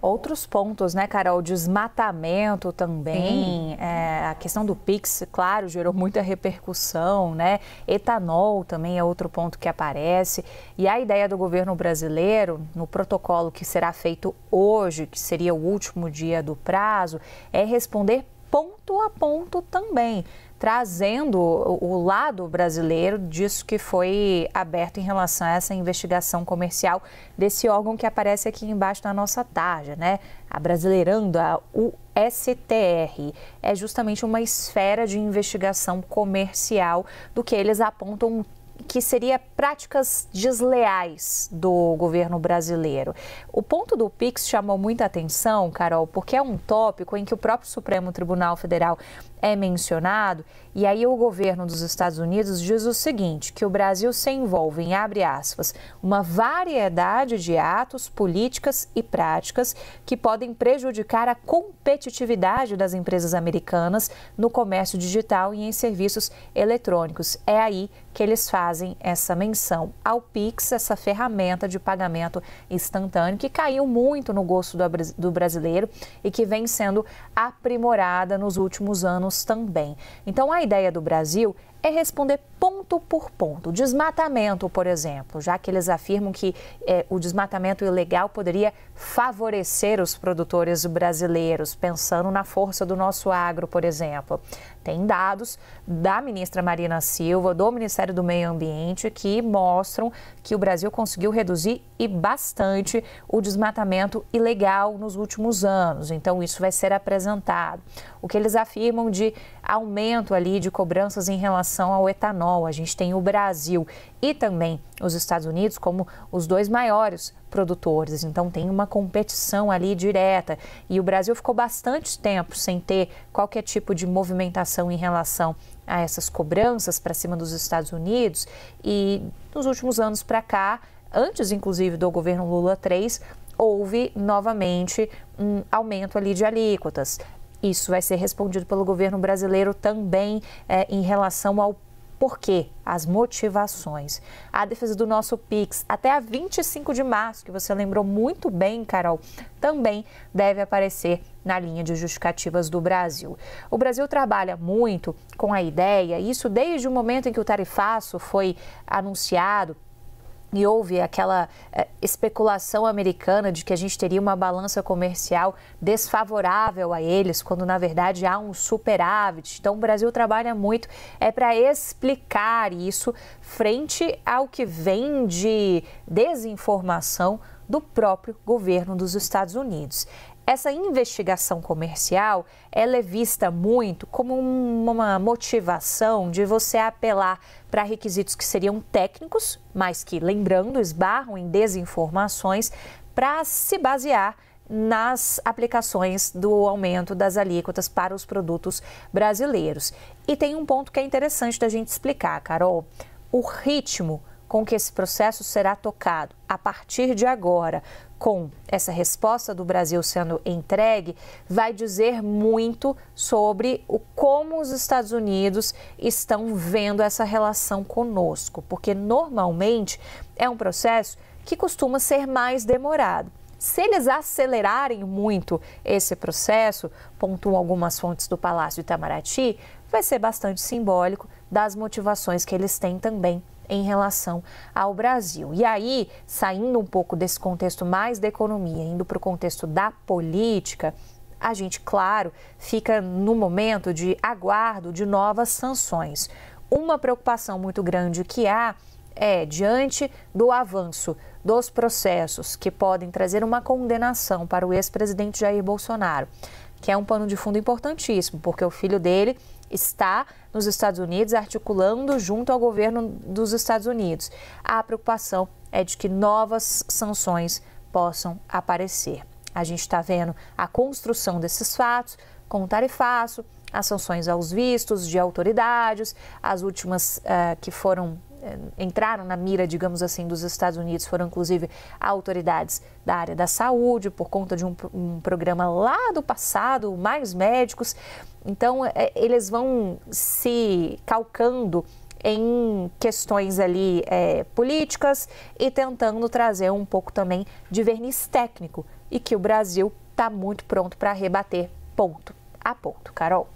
Outros pontos, né, Carol? Desmatamento também, a questão do Pix, claro, gerou muita repercussão, né? Etanol também é outro ponto que aparece. E a ideia do governo brasileiro, no protocolo que será feito hoje, que seria o último dia do prazo, é responder ponto a ponto também, trazendo o lado brasileiro disso que foi aberto em relação a essa investigação comercial desse órgão que aparece aqui embaixo na nossa tarja, né? Abrasileirando o STR. É justamente uma esfera de investigação comercial do que eles apontam que seria práticas desleais do governo brasileiro. O ponto do Pix chamou muita atenção, Carol, porque é um tópico em que o próprio Supremo Tribunal Federal é mencionado, e aí o governo dos Estados Unidos diz o seguinte, que o Brasil se envolve em, abre aspas, uma variedade de atos, políticas e práticas que podem prejudicar a competitividade das empresas americanas no comércio digital e em serviços eletrônicos. É aí que eles fazem essa menção ao Pix, essa ferramenta de pagamento instantâneo que caiu muito no gosto do brasileiro e que vem sendo aprimorada nos últimos anos também. Então, a ideia do Brasil é responder ponto por ponto. Desmatamento, por exemplo, já que eles afirmam que o desmatamento ilegal poderia favorecer os produtores brasileiros, pensando na força do nosso agro, por exemplo. Tem dados da ministra Marina Silva, do Ministério do Meio Ambiente, que mostram que o Brasil conseguiu reduzir e bastante o desmatamento ilegal nos últimos anos. Então, isso vai ser apresentado. O que eles afirmam de aumento ali de cobranças em relação ao etanol. A gente tem o Brasil e também os Estados Unidos como os dois maiores produtores. Então, tem uma competição ali direta. E o Brasil ficou bastante tempo sem ter qualquer tipo de movimentação em relação a essas cobranças para cima dos Estados Unidos. E nos últimos anos para cá, antes inclusive do governo Lula III, houve novamente um aumento ali de alíquotas. Isso vai ser respondido pelo governo brasileiro também em relação ao porquê, as motivações. A defesa do nosso Pix até a 25 de março, que você lembrou muito bem, Carol, também deve aparecer na linha de justificativas do Brasil. O Brasil trabalha muito com a ideia, isso desde o momento em que o tarifaço foi anunciado, e houve aquela especulação americana de que a gente teria uma balança comercial desfavorável a eles, quando na verdade há um superávit. Então o Brasil trabalha muito para explicar isso frente ao que vem de desinformação do próprio governo dos Estados Unidos. Essa investigação comercial, ela é vista muito como uma motivação de você apelar para requisitos que seriam técnicos, mas que, lembrando, esbarram em desinformações para se basear nas aplicações do aumento das alíquotas para os produtos brasileiros. E tem um ponto que é interessante da gente explicar, Carol. O ritmo com que esse processo será tocado a partir de agora, com essa resposta do Brasil sendo entregue, vai dizer muito sobre como os Estados Unidos estão vendo essa relação conosco, porque normalmente é um processo que costuma ser mais demorado. Se eles acelerarem muito esse processo, pontuam algumas fontes do Palácio Itamaraty, vai ser bastante simbólico das motivações que eles têm também em relação ao Brasil. E aí, saindo um pouco desse contexto mais da economia, indo para o contexto da política, a gente, claro, fica no momento de aguardo de novas sanções. Uma preocupação muito grande que há é, diante do avanço dos processos que podem trazer uma condenação para o ex-presidente Jair Bolsonaro, que é um pano de fundo importantíssimo, porque o filho dele está nos Estados Unidos articulando junto ao governo dos Estados Unidos. A preocupação é de que novas sanções possam aparecer. A gente está vendo a construção desses fatos com o tarifaço, as sanções aos vistos de autoridades, as últimas que entraram na mira, digamos assim, dos Estados Unidos foram inclusive autoridades da área da saúde, por conta de um programa lá do passado, Mais Médicos. Então, eles vão se calcando em questões ali políticas e tentando trazer um pouco também de verniz técnico e que o Brasil está muito pronto para rebater ponto a ponto. Carol.